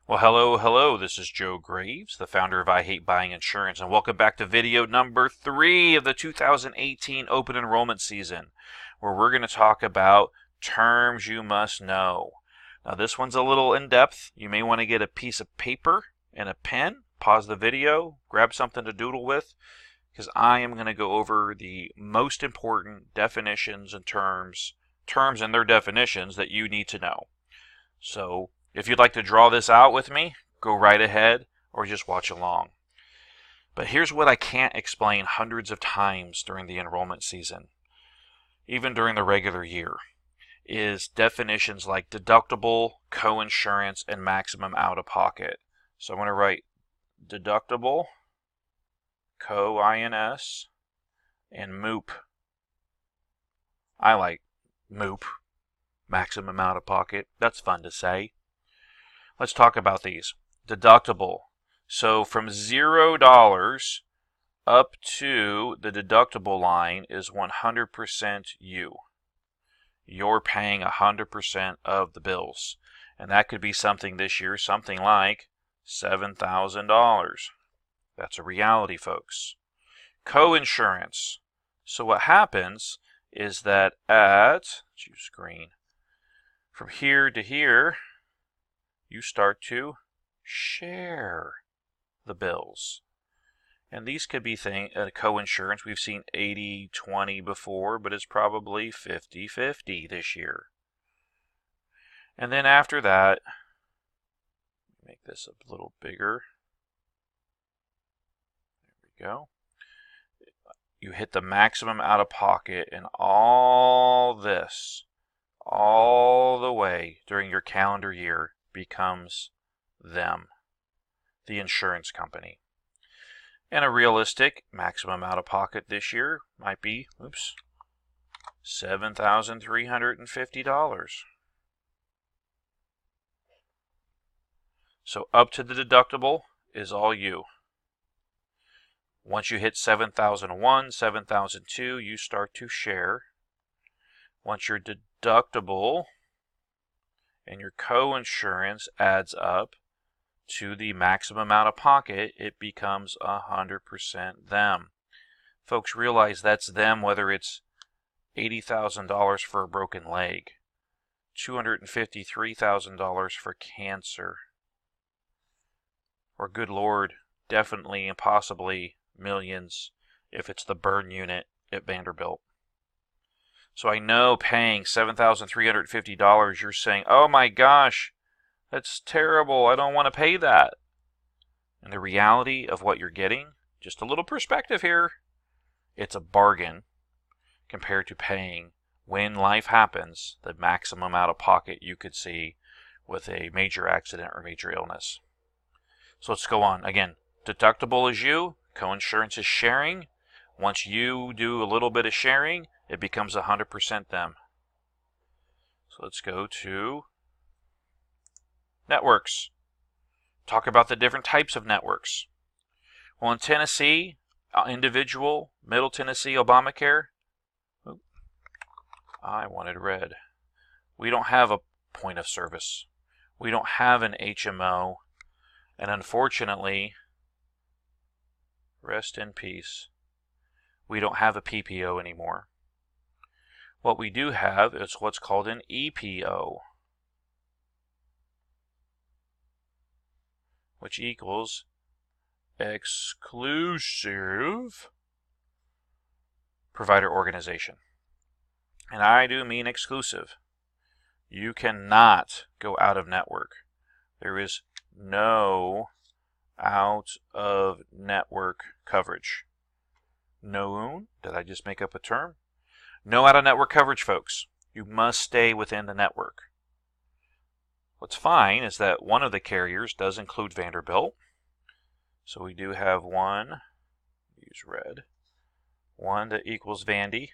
Well, hello, this is Joe Graves, the founder of I Hate Buying Insurance, and welcome back to video number 3 of the 2018 open enrollment season, where we're going to talk about terms you must know. Now, this one's a little in-depth. You may want to get a piece of paper and a pen, pause the video, grab something to doodle with, because I am going to go over the most important definitions and terms and their definitions that you need to know. So, if you'd like to draw this out with me, go right ahead or just watch along. But here's what I can't explain hundreds of times during the enrollment season, even during the regular year, is definitions like deductible, coinsurance, and maximum out-of-pocket. So I'm going to write deductible, co-ins, and MOOP. I like MOOP, maximum out-of-pocket. That's fun to say. Let's talk about these. Deductible. So from $0 up to the deductible line is 100% you. You're paying 100% of the bills. And that could be something this year, something like $7,000. That's a reality, folks. Coinsurance. So what happens is that choose green, from here to here, you start to share the bills. And these could be co-insurance. We've seen 80-20 before, but it's probably 50-50 this year. And then after that, make this a little bigger. There we go. You hit the maximum out-of-pocket, and all this, all the way during your calendar year, becomes them, the insurance company. And a realistic maximum out-of-pocket this year might be, $7,350. So up to the deductible is all you. Once you hit 7,001, 7,002, you start to share. Once your deductible and your co-insurance adds up to the maximum out-of-pocket, it becomes 100% them. Folks, realize that's them whether it's $80,000 for a broken leg, $253,000 for cancer, or good Lord, definitely and possibly millions if it's the burn unit at Vanderbilt. So I know paying $7,350, you're saying, oh my gosh, that's terrible, I don't want to pay that. And the reality of what you're getting, just a little perspective here, it's a bargain compared to paying, when life happens, the maximum out-of-pocket you could see with a major accident or major illness. So let's go on. Again, deductible is you, coinsurance is sharing. Once you do a little bit of sharing, it becomes 100% them. So let's go to networks. Talk about the different types of networks. Well, in Tennessee, individual, Middle Tennessee, Obamacare. I wanted red. We don't have a point of service. We don't have an HMO. And unfortunately, rest in peace, we don't have a PPO anymore. What we do have is what's called an EPO, which equals exclusive provider organization. And I do mean exclusive. You cannot go out of network. There is no out-of-network coverage. No, did I just make up a term? No out-of-network coverage, folks. You must stay within the network. What's fine is that one of the carriers does include Vanderbilt. So we do have one, use red, one that equals Vandy,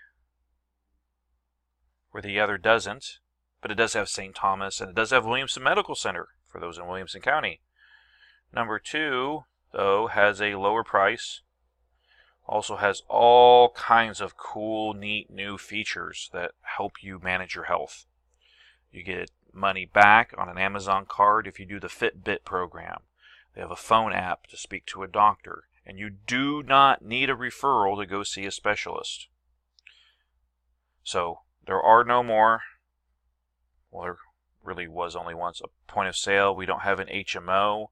where the other doesn't, but it does have St. Thomas, and it does have Williamson Medical Center, for those in Williamson County. Number 2, though, has a lower price, also has all kinds of cool, neat, new features that help you manage your health. You get money back on an Amazon card if you do the Fitbit program. They have a phone app to speak to a doctor, and you do not need a referral to go see a specialist. So there are no more, well, there really was only once, a point of sale. We don't have an HMO.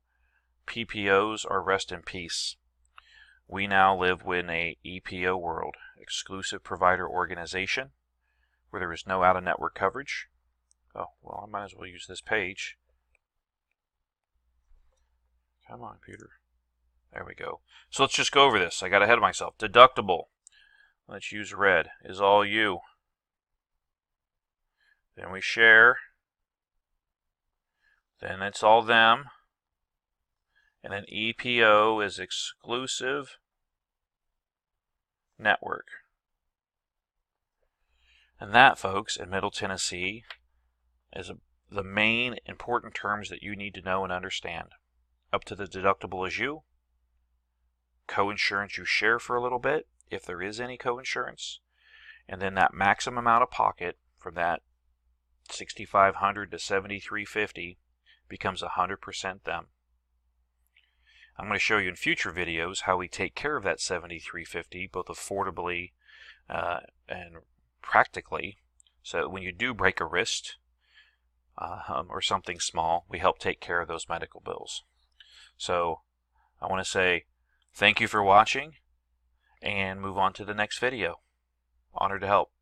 PPOs are rest in peace. We now live in a EPO world, exclusive provider organization, where there is no out-of-network coverage. Oh, well, I might as well use this page. Come on, computer. There we go. So let's just go over this. I got ahead of myself. Deductible. Let's use red. Is all you. Then we share. Then it's all them. And then EPO is exclusive network. And that, folks, in Middle Tennessee is the main important terms that you need to know and understand. Up to the deductible is you. Coinsurance you share for a little bit, if there is any coinsurance. And then that maximum out of pocket from that $6,500 to $7,350 becomes 100% them. I'm going to show you in future videos how we take care of that $7,350 both affordably and practically, so that when you do break a wrist or something small, we help take care of those medical bills. So I want to say thank you for watching and move on to the next video. Honored to help.